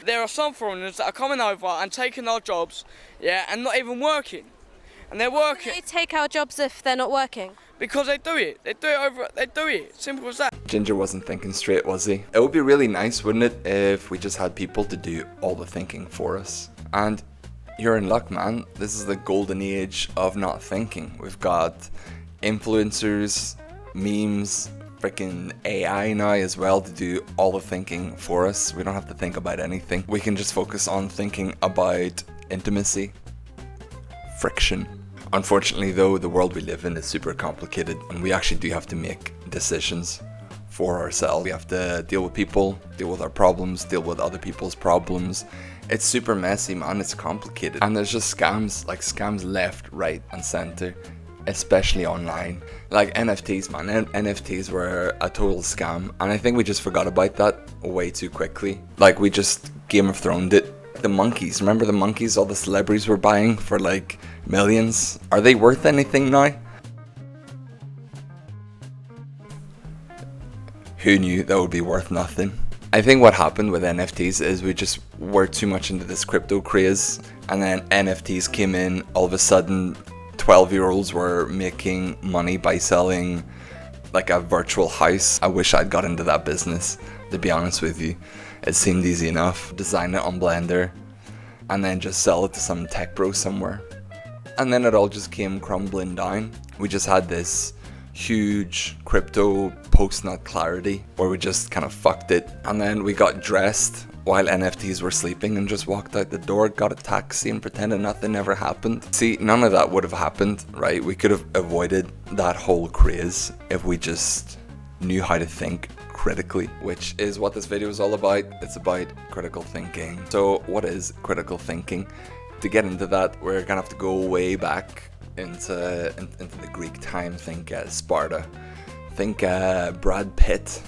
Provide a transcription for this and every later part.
there are some foreigners that are coming over and taking our jobs, yeah, and not even working. And they're working. They take our jobs if they're not working. Because they do it. They do it. Simple as that. Ginger wasn't thinking straight, was he? It would be really nice, wouldn't it, if we just had people to do all the thinking for us. And you're in luck, man. This is the golden age of not thinking. We've got influencers, memes, freaking AI now as well to do all the thinking for us. We don't have to think about anything. We can just focus on thinking about intimacy, friction. Unfortunately though, the world we live in is super complicated and we actually do have to make decisions for ourselves. We have to deal with people, deal with our problems, deal with other people's problems. It's super messy, man. It's complicated. And there's just scams, like scams left, right and center, especially online. Like NFTs, man. NFTs were a total scam. And I think we just forgot about that way too quickly. Like we just Game of Thrones it. The monkeys, remember the monkeys all the celebrities were buying for like millions? Are they worth anything now? Who knew that would be worth nothing? I think what happened with NFTs is we just were too much into this crypto craze, and then NFTs came in. All of a sudden 12-year-olds were making money by selling like a virtual house. I wish I'd got into that business, to be honest with you. It seemed easy enough. Design it on Blender and then just sell it to some tech bro somewhere. And then it all just came crumbling down. We just had this huge crypto post-nut clarity where we just kind of fucked it. And then we got dressed while NFTs were sleeping and just walked out the door, got a taxi and pretended nothing ever happened. See, none of that would have happened, right? We could have avoided that whole craze if we just knew how to think critically, which is what this video is all about. It's about critical thinking. So what is critical thinking? To get into that, we're gonna have to go way back into the Greek time. Think Sparta. Think Brad Pitt,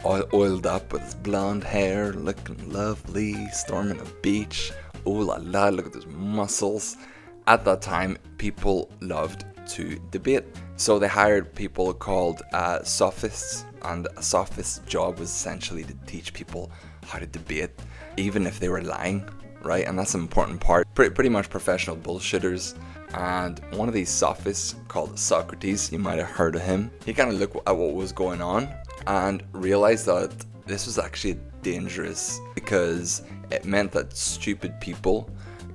all oiled up with his blonde hair, looking lovely, storming a beach. Oh la la, look at those muscles. At that time, people loved to debate. So they hired people called sophists, and a sophist's job was essentially to teach people how to debate, even if they were lying, right? And that's an important part. Pretty much professional bullshitters. And one of these sophists called Socrates, you might have heard of him. He kind of looked at what was going on and realized that this was actually dangerous because it meant that stupid people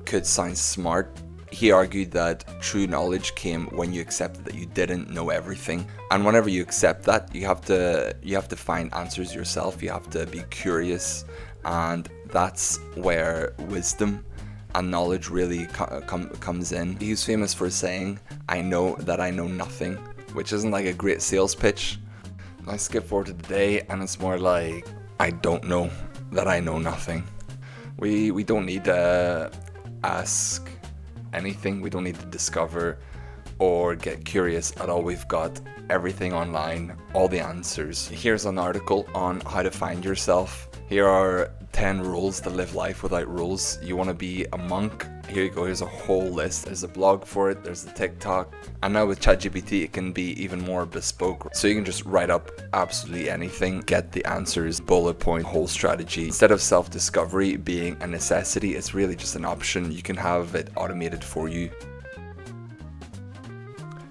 could sound smart. He argued that true knowledge came when you accepted that you didn't know everything. And whenever you accept that, you have to find answers yourself. You have to be curious, and that's where wisdom and knowledge really comes in. He's famous for saying, "I know that I know nothing," which isn't like a great sales pitch. I skip forward to today, and it's more like, "I don't know that I know nothing." We don't need to ask anything. We don't need to discover or get curious at all. We've got everything online, all the answers. Here's an article on how to find yourself. Here are 10 rules to live life without rules. You want to be a monk? Here you go, here's a whole list. There's a blog for it, there's the TikTok. And now with ChatGPT, it can be even more bespoke. So you can just write up absolutely anything, get the answers, bullet point, whole strategy. Instead of self-discovery being a necessity, it's really just an option. You can have it automated for you.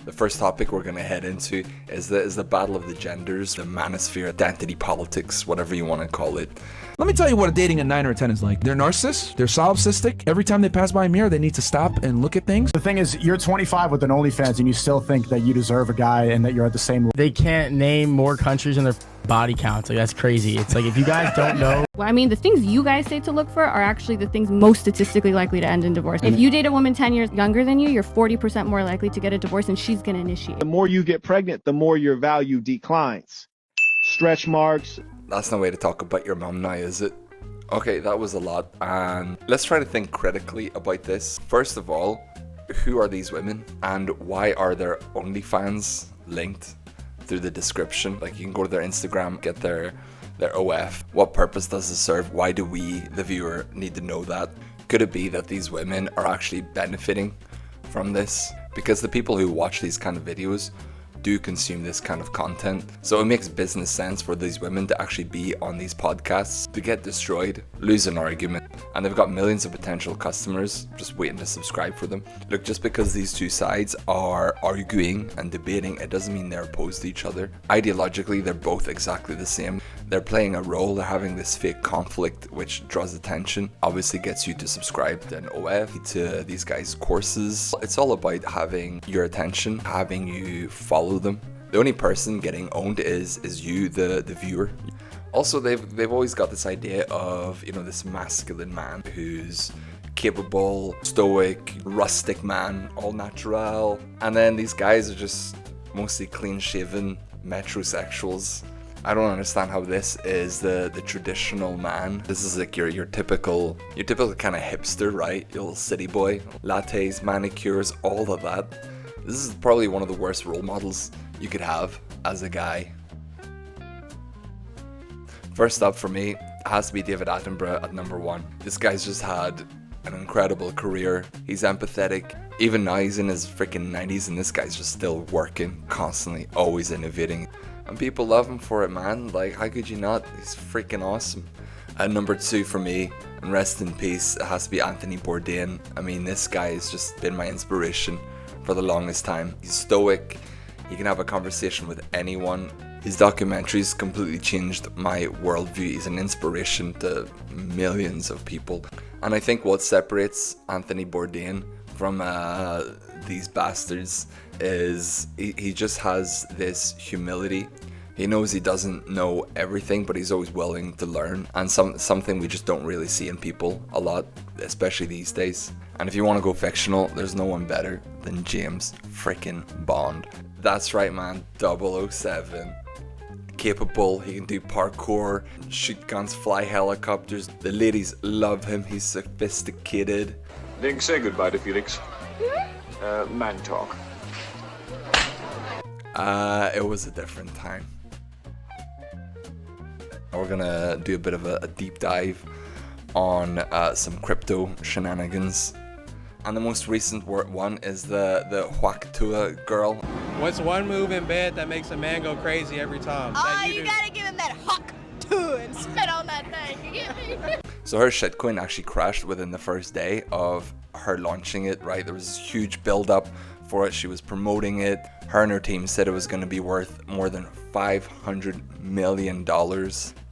The first topic we're going to head into is the battle of the genders, the manosphere, identity politics, whatever you want to call it. Let me tell you what dating a 9 or a 10 is like. They're narcissists, they're solipsistic. Every time they pass by a mirror, they need to stop and look at things. The thing is, you're 25 with an OnlyFans and you still think that you deserve a guy and that you're at the same. They can't name more countries in their body count. Like, that's crazy. It's like, if you guys don't know. I mean, the things you guys say to look for are actually the things most statistically likely to end in divorce. If you date a woman 10 years younger than you, you're 40% more likely to get a divorce, and she's going to initiate. The more you get pregnant, the more your value declines. Stretch marks. That's no way to talk about your mom now, is it? Okay, that was a lot, and let's try to think critically about this. First of all, who are these women, and why are their OnlyFans linked through the description? Like, you can go to their Instagram, get their OF. What purpose does this serve? Why do we, the viewer, need to know that? Could it be that these women are actually benefiting from this? Because the people who watch these kind of videos do consume this kind of content. So it makes business sense for these women to actually be on these podcasts, to get destroyed, lose an argument, and they've got millions of potential customers just waiting to subscribe for them. Look, just because these two sides are arguing and debating, it doesn't mean they're opposed to each other. Ideologically, they're both exactly the same. They're playing a role, they're having this fake conflict which draws attention, obviously gets you to subscribe to an OF, to these guys' courses. It's all about having your attention, having you follow them. The only person getting owned is you, the viewer. Also, they've always got this idea of, you know, this masculine man who's capable, stoic, rustic man, all natural. And then these guys are just mostly clean-shaven metrosexuals. I don't understand how this is the traditional man. This is like your typical kind of hipster, right? Your little city boy. Lattes, manicures, all of that. This is probably one of the worst role models you could have as a guy. First up for me, it has to be David Attenborough at number 1. This guy's just had an incredible career. He's empathetic. Even now he's in his freaking 90s and this guy's just still working constantly, always innovating. And people love him for it, man. Like, how could you not? He's freaking awesome. At number 2 for me, and rest in peace, it has to be Anthony Bourdain. I mean, this guy has just been my inspiration for the longest time. He's stoic. He can have a conversation with anyone. His documentaries completely changed my worldview. He's an inspiration to millions of people. And I think what separates Anthony Bourdain from these bastards is he just has this humility. He knows he doesn't know everything, but he's always willing to learn, and something we just don't really see in people a lot, especially these days. And if you want to go fictional, there's no one better than James freaking Bond. That's right, man, 007. Capable, he can do parkour, shoot guns, fly helicopters. The ladies love him, he's sophisticated. Link, say goodbye to Felix. Man talk. It was a different time. We're gonna do a bit of a deep dive on some crypto shenanigans. And the most recent one is the Huoc Tua girl. What's one move in bed that makes a man go crazy every time? Oh, you gotta give him that Huoc Tua and spit on that thing, you get me? So her shitcoin actually crashed within the first day of her launching it, right? There was this huge build up for it. She was promoting it. Her and her team said it was going to be worth more than $500 million.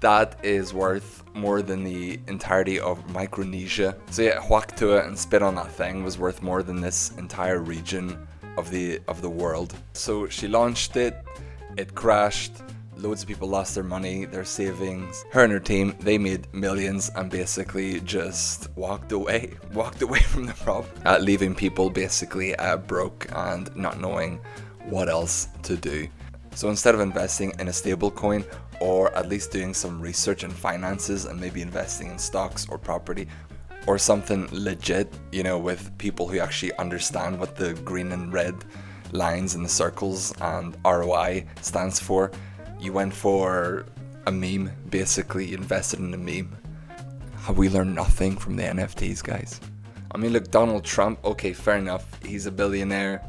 That is worth more than the entirety of Micronesia. So yeah, Huoc Tua and spit on that thing was worth more than this entire region of the world. So she launched it, it crashed. Loads of people lost their money, their savings. Her and her team, they made millions and basically just walked away from the problem, leaving people basically broke and not knowing what else to do. So instead of investing in a stable coin, or at least doing some research in finances and maybe investing in stocks or property or something legit, you know, with people who actually understand what the green and red lines and the circles and ROI stands for, you went for a meme, basically. You invested in a meme. Have we learned nothing from the NFTs, guys? I mean, look, Donald Trump, okay, fair enough. He's a billionaire.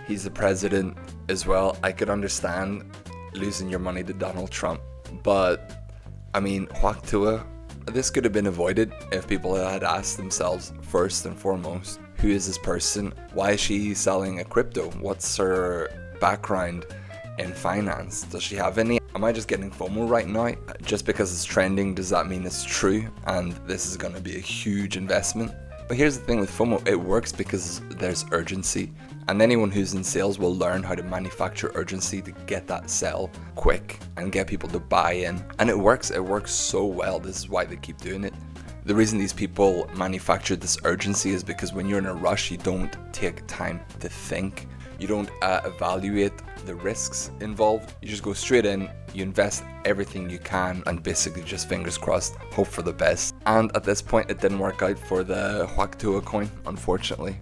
He's the president as well. I could understand losing your money to Donald Trump. But, I mean, Huoc Tua, this could have been avoided if people had asked themselves first and foremost, who is this person? Why is she selling a crypto? What's her background in finance? Does she have any? Am I just getting FOMO right now? Just because it's trending, does that mean it's true and this is going to be a huge investment? But here's the thing with FOMO, it works because there's urgency, and anyone who's in sales will learn how to manufacture urgency to get that sell quick and get people to buy in. And it works so well. This is why they keep doing it. The reason these people manufacture this urgency is because when you're in a rush, you don't take time to think. You don't evaluate the risks involved. You just go straight in, you invest everything you can, and basically just fingers crossed, hope for the best. And at this point, it didn't work out for the Huoc Tua coin, unfortunately.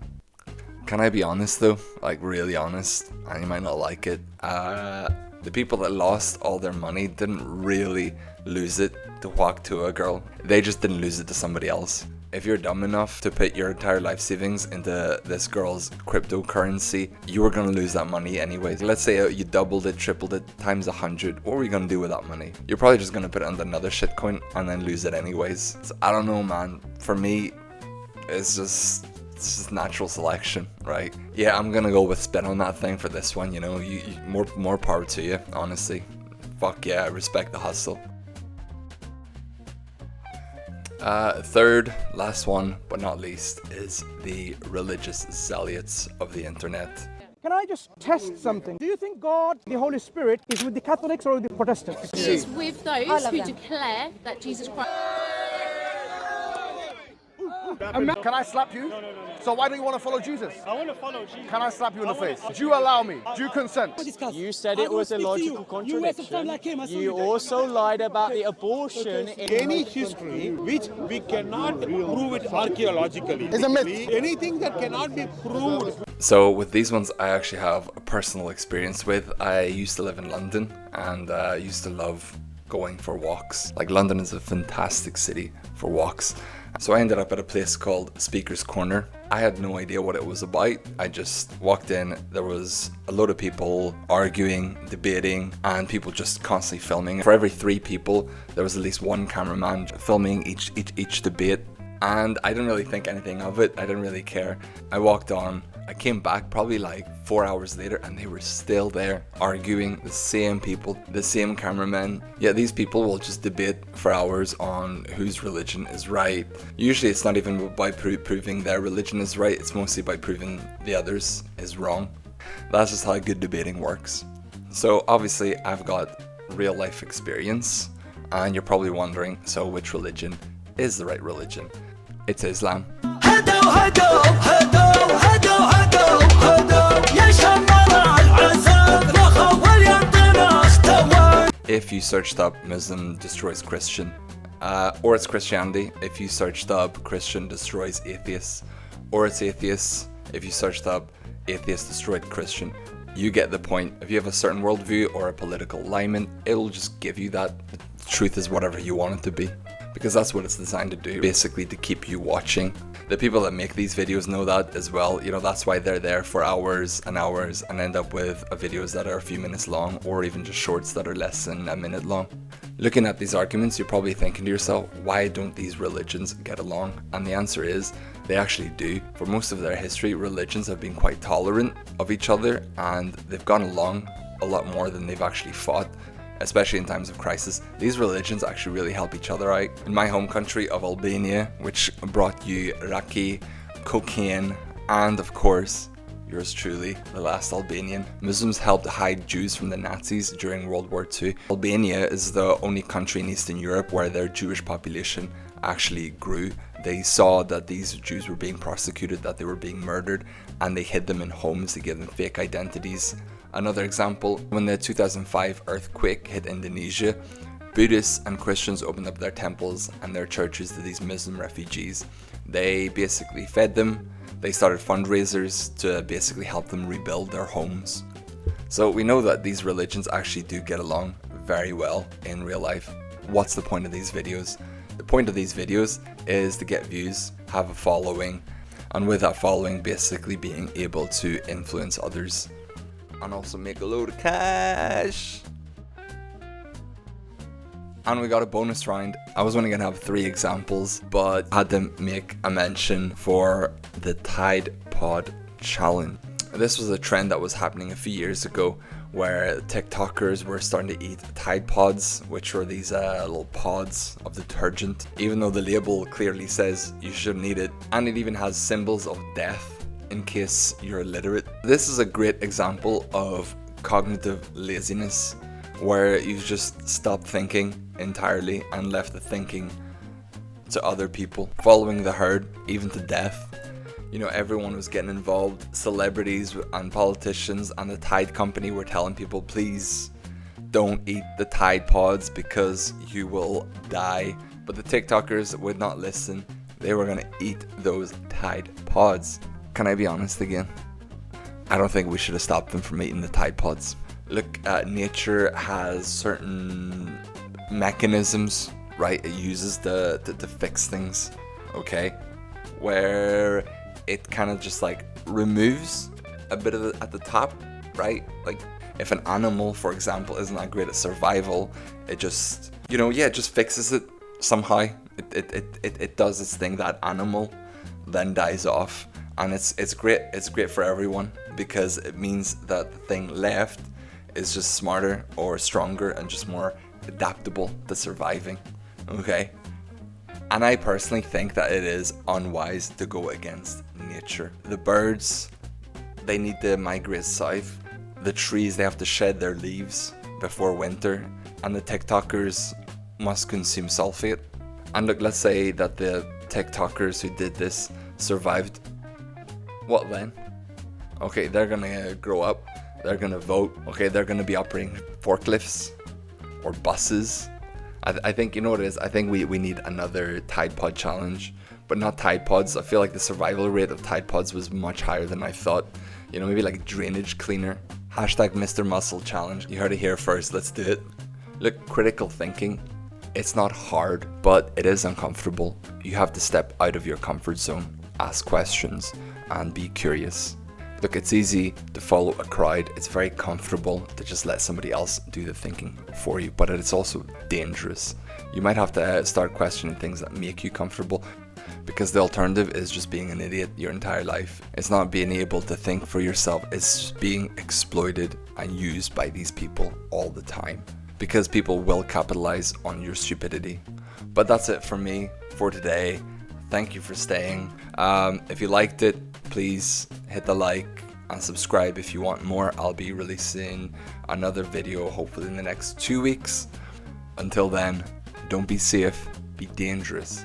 Can I be honest though? Like, really honest? And you might not like it. The people that lost all their money didn't really lose it to Huoc Tua girl. They just didn't lose it to somebody else. If you're dumb enough to put your entire life savings into this girl's cryptocurrency, you were gonna lose that money anyways. Let's say you doubled it, tripled it, times 100. What were you gonna do with that money? You're probably just gonna put it on another shitcoin and then lose it anyways. So I don't know, man. For me, it's just natural selection, right? Yeah, I'm gonna go with spin on that thing for this one. You know, you more power to you, honestly. Fuck yeah, I respect the hustle. Third, last one, but not least, is the religious zealots of the internet. Can I just test something? Do you think God, the Holy Spirit, is with the Catholics or with the Protestants? It's with those who declare that Jesus Christ. Can I slap you? No. So why do you want to follow Jesus? I want to follow Jesus. Can I slap you in the face? Do you allow me? Do you consent? You said it was a logical contradiction. You also lied about the abortion. Any history which we cannot prove it archaeologically Is a myth. Anything that cannot be proved. So with these ones, I actually have a personal experience with. I used to live in London, and I used to love going for walks. Like, London is a fantastic city for walks. So I ended up at a place called Speaker's Corner. I had no idea what it was about. I just walked in, there was a load of people arguing, debating, and people just constantly filming. For every 3 people, there was at least one cameraman filming each debate. And I didn't really think anything of it. I didn't really care. I walked on. I came back probably like 4 hours later, and they were still there arguing, the same people, the same cameramen. Yeah, these people will just debate for hours on whose religion is right. Usually it's not even by proving their religion is right, it's mostly by proving the others is wrong. That's just how good debating works. So obviously I've got real life experience, and you're probably wondering, so which religion is the right religion? It's Islam. If you searched up Muslim destroys Christian, or it's Christianity, if you searched up Christian destroys atheists, or it's atheists, if you searched up atheist destroyed Christian, you get the point. If you have a certain worldview or a political alignment, it'll just give you that. The truth is whatever you want it to be, because that's what it's designed to do, basically to keep you watching. The people that make these videos know that as well. You know, that's why they're there for hours and hours and end up with videos that are a few minutes long, or even just shorts that are less than a minute long. Looking at these arguments, you're probably thinking to yourself, why don't these religions get along? And the answer is, they actually do. For most of their history, religions have been quite tolerant of each other, and they've gone along a lot more than they've actually fought. Especially in times of crisis, these religions actually really help each other out. In my home country of Albania, which brought you raki, cocaine, and of course, yours truly, the last Albanian, Muslims helped hide Jews from the Nazis during World War II. Albania is the only country in Eastern Europe where their Jewish population actually grew. They saw that these Jews were being prosecuted, that they were being murdered, and they hid them in homes to give them fake identities. Another example, when the 2005 earthquake hit Indonesia, Buddhists and Christians opened up their temples and their churches to these Muslim refugees. They basically fed them, they started fundraisers to basically help them rebuild their homes. So we know that these religions actually do get along very well in real life. What's the point of these videos? The point of these videos is to get views, have a following, and with that following basically being able to influence others. And also make a load of cash. And we got a bonus round. I was only gonna have 3 examples, but I had to make a mention for the Tide Pod Challenge. This was a trend that was happening a few years ago, where TikTokers were starting to eat Tide Pods, which were these little pods of detergent, even though the label clearly says you shouldn't eat it, and it even has symbols of death in case you're illiterate. This is a great example of cognitive laziness, where you've just stopped thinking entirely and left the thinking to other people, following the herd, even to death. You know, everyone was getting involved, celebrities and politicians and the Tide company were telling people, please don't eat the Tide Pods because you will die. But the TikTokers would not listen. They were gonna eat those Tide Pods. Can I be honest again? I don't think we should have stopped them from eating the Tide Pods. Look, nature has certain mechanisms, right? It uses to fix things, okay? where it kind of just like removes a bit of it at the top, right? Like if an animal, for example, isn't that great at survival, it just, you know, yeah, it just fixes it somehow. It does its thing. That animal then dies off, and it's great. It's great for everyone because it means that the thing left is just smarter or stronger and just more adaptable to surviving. Okay. And I personally think that it is unwise to go against nature. The birds, they need to migrate south. The trees, they have to shed their leaves before winter. And the TikTokers must consume sulfate. And look, let's say that the TikTokers who did this survived. What then? Okay, they're gonna grow up. They're gonna vote. Okay, they're gonna be operating forklifts or buses. I think, you know what it is? I think we need another Tide Pod challenge, but not Tide Pods. I feel like the survival rate of Tide Pods was much higher than I thought. You know, maybe like drainage cleaner. Hashtag Mr. Muscle challenge. You heard it here first. Let's do it. Look, critical thinking. It's not hard, but it is uncomfortable. You have to step out of your comfort zone, ask questions, and be curious. Look, it's easy to follow a crowd. It's very comfortable to just let somebody else do the thinking for you, but it's also dangerous. You might have to start questioning things that make you comfortable, because the alternative is just being an idiot your entire life. It's not being able to think for yourself. It's just being exploited and used by these people all the time, because people will capitalize on your stupidity. But that's it for me for today. Thank you for staying. If you liked it, please hit the like and subscribe if you want more. I'll be releasing another video hopefully in the next 2 weeks. Until then, don't be safe, be dangerous.